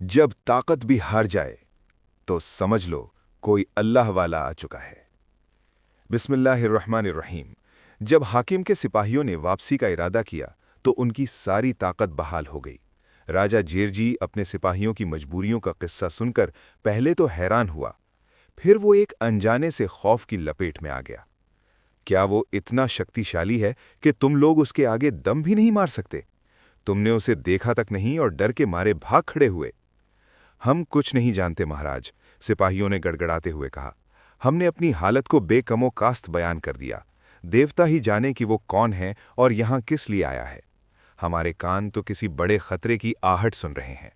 جب طاقت بھی ہار جائے تو سمجھ لو کوئی اللہ والا آ چکا ہے۔ بسم اللہ الرحمن الرحیم۔ جب حاکم کے سپاہیوں نے واپسی کا ارادہ کیا تو ان کی ساری طاقت بحال ہو گئی۔ راجہ جیرجی اپنے سپاہیوں کی مجبوریوں کا قصہ سن کر پہلے تو حیران ہوا، پھر وہ ایک انجانے سے خوف کی لپیٹ میں آ گیا۔ کیا وہ اتنا شکتیشالی ہے کہ تم لوگ اس کے آگے دم بھی نہیں مار سکتے؟ تم نے اسے دیکھا تک نہیں اور ڈر کے مارے بھاگ کھڑے ہوئے۔ ہم کچھ نہیں جانتے مہاراج، سپاہیوں نے گڑگڑاتے ہوئے کہا۔ ہم نے اپنی حالت کو بے کم و کاست بیان کر دیا۔ دیوتا ہی جانے کہ وہ کون ہے اور یہاں کس لیے آیا ہے۔ ہمارے کان تو کسی بڑے خطرے کی آہٹ سن رہے ہیں۔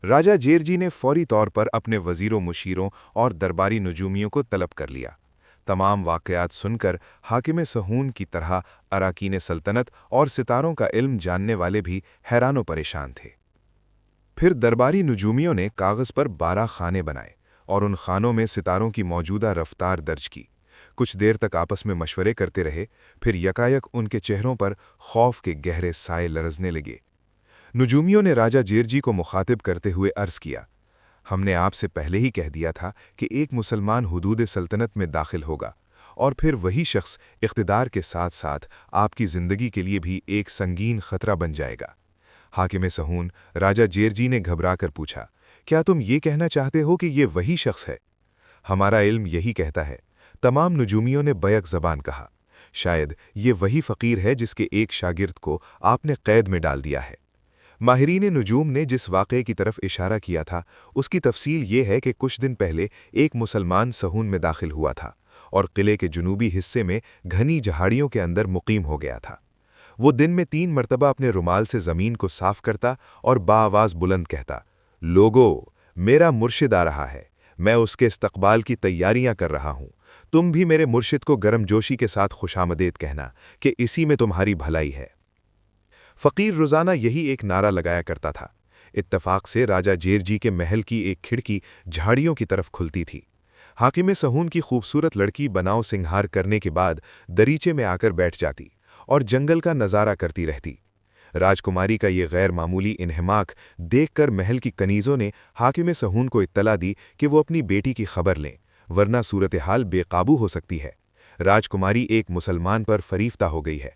راجہ جیرجی نے فوری طور پر اپنے وزیروں مشیروں اور درباری نجومیوں کو طلب کر لیا۔ تمام واقعات سن کر حاکم سہون کی طرح اراکین سلطنت اور ستاروں کا علم جاننے والے بھی حیران و پریشان تھے۔ پھر درباری نجومیوں نے کاغذ پر 12 خانے بنائے اور ان خانوں میں ستاروں کی موجودہ رفتار درج کی۔ کچھ دیر تک آپس میں مشورے کرتے رہے، پھر یکایک ان کے چہروں پر خوف کے گہرے سائے لرزنے لگے۔ نجومیوں نے راجہ جیرجی کو مخاطب کرتے ہوئے عرض کیا، ہم نے آپ سے پہلے ہی کہہ دیا تھا کہ ایک مسلمان حدود سلطنت میں داخل ہوگا، اور پھر وہی شخص اقتدار کے ساتھ ساتھ آپ کی زندگی کے لیے بھی ایک سنگین خطرہ بن جائے گا۔ حاکم سہون راجہ جیرجی نے گھبرا کر پوچھا، کیا تم یہ کہنا چاہتے ہو کہ یہ وہی شخص ہے؟ ہمارا علم یہی کہتا ہے، تمام نجومیوں نے بیک زبان کہا۔ شاید یہ وہی فقیر ہے جس کے ایک شاگرد کو آپ نے قید میں ڈال دیا ہے۔ ماہرین نجوم نے جس واقعے کی طرف اشارہ کیا تھا اس کی تفصیل یہ ہے کہ کچھ دن پہلے ایک مسلمان سہون میں داخل ہوا تھا اور قلعے کے جنوبی حصے میں گھنی جہاڑیوں کے اندر مقیم ہو گیا تھا۔ وہ دن میں 3 مرتبہ اپنے رومال سے زمین کو صاف کرتا اور بآواز بلند کہتا، لوگو، میرا مرشد آ رہا ہے، میں اس کے استقبال کی تیاریاں کر رہا ہوں۔ تم بھی میرے مرشد کو گرم جوشی کے ساتھ خوشامدید کہنا کہ اسی میں تمہاری بھلائی ہے۔ فقیر روزانہ یہی ایک نعرہ لگایا کرتا تھا۔ اتفاق سے راجہ جیرجی کے محل کی ایک کھڑکی جھاڑیوں کی طرف کھلتی تھی۔ حاکم سہون کی خوبصورت لڑکی بناؤ سنگھار کرنے کے بعد دریچے میں آ کر بیٹھ جاتی اور جنگل کا نظارہ کرتی رہتی۔ راجکماری کا یہ غیر معمولی انہماک دیکھ کر محل کی کنیزوں نے حاکم سہون کو اطلاع دی کہ وہ اپنی بیٹی کی خبر لیں، ورنہ صورتحال بے قابو ہو سکتی ہے۔ راجکماری ایک مسلمان پر فریفتہ ہو گئی ہے۔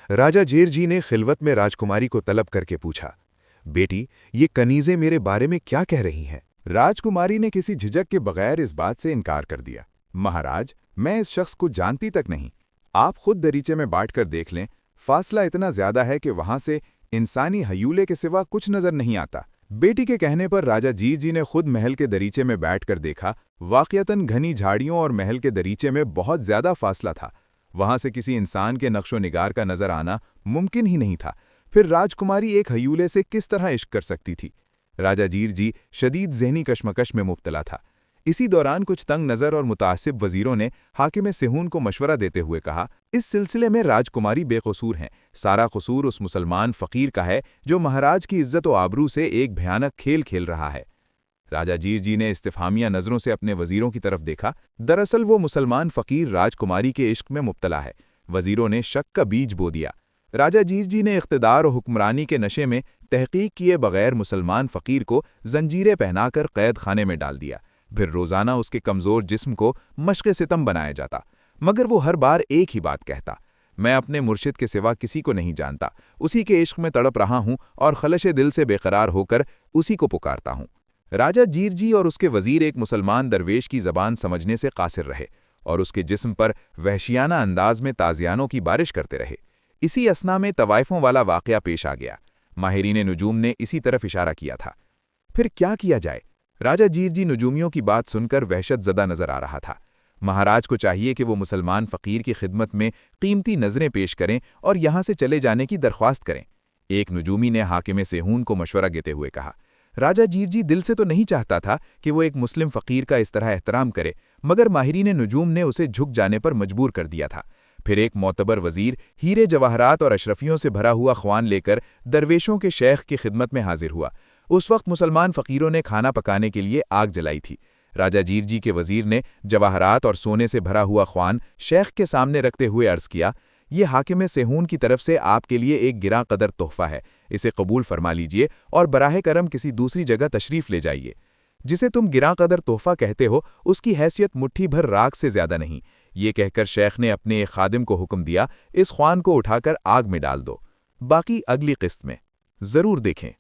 راجہ جیرجی نے خلوت میں راجکماری کو طلب کر کے پوچھا، بیٹی، یہ کنیزیں میرے بارے میں کیا کہہ رہی ہیں؟ راجکماری نے کسی جھجک کے بغیر اس بات سے انکار کر دیا۔ مہاراج، میں اس شخص کو جانتی تک نہیں۔ آپ خود دریچے میں بانٹ کر دیکھ لیں، فاصلہ اتنا زیادہ ہے کہ وہاں سے انسانی ہیولے کے سوا کچھ نظر نہیں آتا۔ بیٹی کے کہنے پر راجہ جیرجی نے خود محل کے دریچے میں بیٹھ کر دیکھا۔ واقعتاً گھنی جھاڑیوں اور محل کے دریچے میں بہت زیادہ فاصلہ تھا۔ وہاں سے کسی انسان کے نقش و نگار کا نظر آنا ممکن ہی نہیں تھا۔ پھر راجکماری ایک ہیولے سے کس طرح عشق کر سکتی تھی؟ راجہ جیرجی شدید ذہنی کشمکش میں مبتلا تھا۔ اسی دوران کچھ تنگ نظر اور متعصب وزیروں نے حاکم سہون کو مشورہ دیتے ہوئے کہا، اس سلسلے میں راجکماری بے قصور ہیں۔ سارا قصور اس مسلمان فقیر کا ہے جو مہاراج کی عزت و آبرو سے ایک بھیانک کھیل کھیل رہا ہے۔ راجہ جیرجی نے استفہامیہ نظروں سے اپنے وزیروں کی طرف دیکھا۔ دراصل وہ مسلمان فقیر راجکماری کے عشق میں مبتلا ہے۔ وزیروں نے شک کا بیج بو دیا۔ راجہ جیرجی نے اقتدار و حکمرانی کے نشے میں تحقیق کیے بغیر مسلمان فقیر کو زنجیریں پہنا کر قید خانے میں ڈال دیا۔ پھر روزانہ اس کے کمزور جسم کو مشق ستم بنایا جاتا، مگر وہ ہر بار ایک ہی بات کہتا، میں اپنے مرشد کے سوا کسی کو نہیں جانتا، اسی کے عشق میں تڑپ رہا ہوں اور خلش دل سے بے قرار ہو کر اسی کو پکارتا ہوں۔ راجہ جیرجی اور اس کے وزیر ایک مسلمان درویش کی زبان سمجھنے سے قاصر رہے اور اس کے جسم پر وحشیانہ انداز میں تازیانوں کی بارش کرتے رہے۔ اسی اثنا میں طوائفوں والا واقعہ پیش آ گیا۔ ماہرین نجوم نے اسی طرف اشارہ کیا تھا۔ پھر کیا کیا جائے؟ راجہ جیرجی نجومیوں کی بات سن کر وحشت زدہ نظر آ رہا تھا۔ مہاراج کو چاہیے کہ وہ مسلمان فقیر کی خدمت میں قیمتی نظریں پیش کریں اور یہاں سے چلے جانے کی درخواست کریں۔ ایک نجومی نے حاکم سہون کو مشورہ دیتے ہوئے کہا، راجہ جیرجی دل سے تو نہیں چاہتا تھا کہ وہ ایک مسلم فقیر کا اس طرح احترام کرے، مگر ماہرین نجوم نے اسے جھک جانے پر مجبور کر دیا تھا۔ پھر ایک معتبر وزیر ہیرے جواہرات اور اشرفیوں سے بھرا ہوا خوان لے کر درویشوں کے شیخ کی خدمت میں حاضر ہوا۔ اس وقت مسلمان فقیروں نے کھانا پکانے کے لیے آگ جلائی تھی۔ راجہ جیرجی کے وزیر نے جواہرات اور سونے سے بھرا ہوا خوان شیخ کے سامنے رکھتے ہوئے عرض کیا، یہ حاکم سہون کی طرف سے آپ کے لیے ایک گراں قدر تحفہ ہے، اسے قبول فرما لیجئے اور براہ کرم کسی دوسری جگہ تشریف لے جائیے۔ جسے تم گراں قدر تحفہ کہتے ہو اس کی حیثیت مٹھی بھر راکھ سے زیادہ نہیں۔ یہ کہہ کر شیخ نے اپنے ایک خادم کو حکم دیا، اس خوان کو اٹھا کر آگ میں ڈال دو، باقی اگلی قسط میں ضرور دیکھیں۔